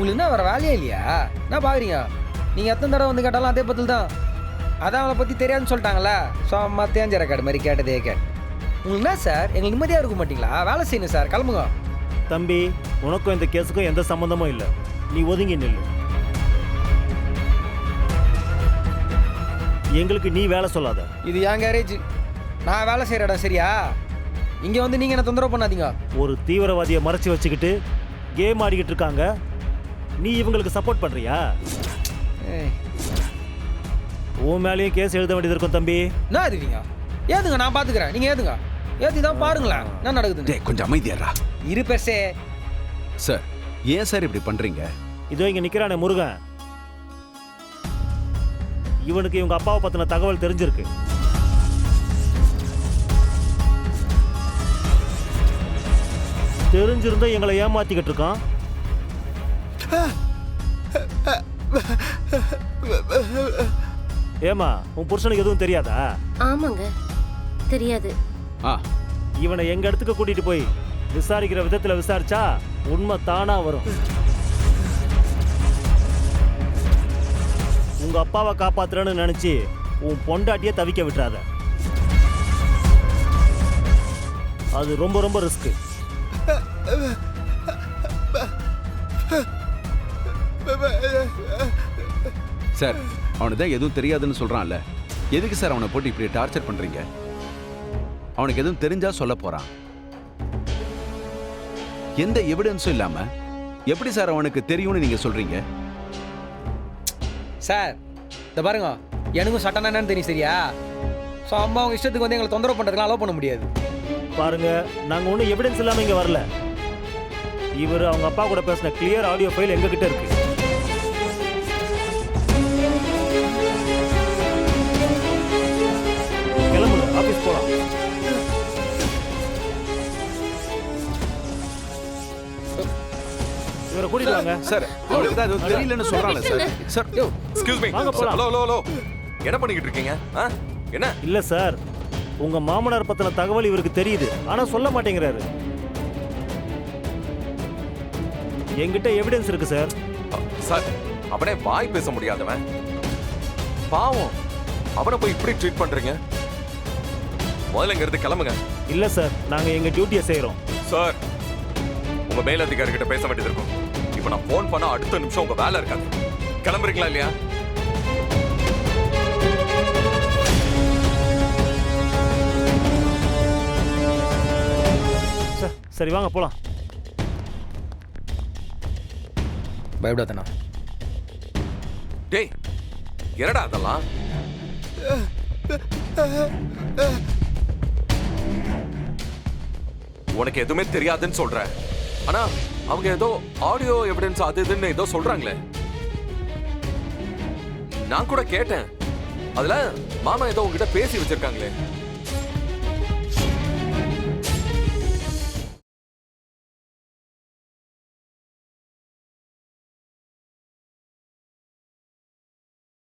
உங்களுக்கு என்ன வேறு வேலையே இல்லையா? என்ன பார்க்குறீங்க? நீங்கள் எத்தனை தடவை வந்து கேட்டாலும் அதே பதில் தான். அதான் அவளை பற்றி தெரியாதுன்னு சொல்லிட்டாங்களே. ஸோ அம்மா தேஞ்ச ரெக்கார்டு மாதிரி கேட்டதே கேட். உங்களுக்கு என்ன சார், எங்களுக்கு நிம்மதியாக இருக்க மாட்டீங்களா? வேலை செய்யணும் சார், கிளம்புங்க. தம்பி, உனக்கும் இந்த கேஸுக்கும் எந்த சம்மந்தமும் இல்லை. நீ ஒதுங்கி நில்லு. எங்களுக்கு நீ வேலை சொல்லாத. இது என் கேரேஜ், நான் வேலை செய்கிற இடம், சரியா? இங்கே வந்து நீங்கள் என்ன தொந்தரவு பண்ணாதீங்க. ஒரு தீவிரவாதியை மறைச்சி வச்சுக்கிட்டு கேம் ஆடிக்கிட்டு இருக்காங்க, நீ இவங்களுக்கு சப்போர்ட் பண்ணுறியா? உன் மேலேயும் கேஸ் எழுத வேண்டியது இருக்கும் தம்பி. என்ன எழுதுவீங்க? ஏதுங்க, நான் பார்த்துக்கிறேன், நீங்கள் ஏதுங்க. ஏற்றி தான் பாருங்களேன் என்ன நடக்குது. கொஞ்சம் அமைதியாரா இரு பெருசே. சார், ஏன் சார் இப்படி பண்றீங்க? இதோ இங்க நிக்கிறானே முருகன், இவனுக்கு இவங்க அப்பாவை பத்தின தகவல் தெரிஞ்சிருக்கு. தெரிஞ்சிருந்தா எங்களை ஏமாத்திக்கிட்டு இருக்கான். ஏமா, உன் புருஷனுக்கு எதுவும் தெரியாதா? ஆமாங்க, தெரியாது. இவனை எங்க இடத்துக்கு கூட்டிட்டு போய் விசாரிக்கிற விதத்துல விசாரிச்சா உண்மை தானா வரும். உங்க அப்பாவை காப்பாத்துறேன்னு நினைச்சு உன் பொண்டாட்டிய தவிக்க விட்டுறாத. அது ரொம்ப ரொம்ப ரிஸ்க். சார், அவனுக்கு தான் எதுவும் தெரியாதுன்னு சொல்றான்ல, எதுக்கு சார் அவனை போட்டு இப்படி டார்ச்சர் பண்றீங்க? அவனுக்கு எதுவும் தெரிஞ்சா சொல்ல போறான். எந்த எவிடன்ஸும் இல்லாம எப்படி சார் அவனுக்கு தெரியும்னு நீங்க சொல்றீங்க? சார் இந்த பாருங்க, எனக்கும் சட்டம் என்னன்னு தெரியும், சரியா? ஸோ அம்மா அவங்க இஷ்டத்துக்கு வந்து எங்களை தொந்தரவு பண்ணுறதுலாம் அலோவ் பண்ண முடியாது. பாருங்க, நாங்க ஒன்றும் எவிடன்ஸ் இல்லாம இங்க வரல. இவர் அவங்க அப்பா கூட பேசின கிளியர் ஆடியோ ஃபைல் எங்ககிட்ட இருக்கு. கிளம்புங்க, ஆபீஸ் போலாம். இவரை கூட்டிட்டு வாங்க. சார், அவனுக்கு தான் எதுவும் தெரியலன்னு சொல்றான்ல சார். சார், எக்ஸ்கியூஸ் மீ, வாங்க போலாம். ஹலோ என்ன பண்ணிக்கிட்டு இருக்கீங்க? என்ன? இல்ல சார், உங்க மாமனார் பத்தின தகவல் இவருக்கு தெரியுது, ஆனா சொல்ல மாட்டேங்கிறாரு. என்கிட்ட எவிடன்ஸ் இருக்கு சார். சார், அவனே வாய் பேச முடியாதவன், பாவம். அவனை போய் இப்படி ட்ரீட் பண்றீங்க? முதல்ல இங்க இருந்து கிளம்புங்க. இல்ல சார், நாங்க எங்க டியூட்டியை செய்யறோம். சார், உங்க மேல் அதிகாரி கிட்ட பேச வேண்டியது இருக்கும். இப்ப நான் போன் பண்ணா அடுத்த நிமிஷம் உங்க வேலை இருக்காது. கிளம்புறீங்களா இல்லையா? சரி வாங்க போலாம். பயப்படாதண்ணா. டேய், என்னடா அதெல்லாம்? உனக்கு எதுவுமே தெரியாதுன்னு சொல்ற, ஆனா அவங்க ஏதோ ஆடியோ எவிடன்ஸ் அது இதுன்னு ஏதோ சொல்றாங்களே. நான் கூட கேட்டேன், அதுல மாமா ஏதோ உங்ககிட்ட பேசி வச்சிருக்காங்களே.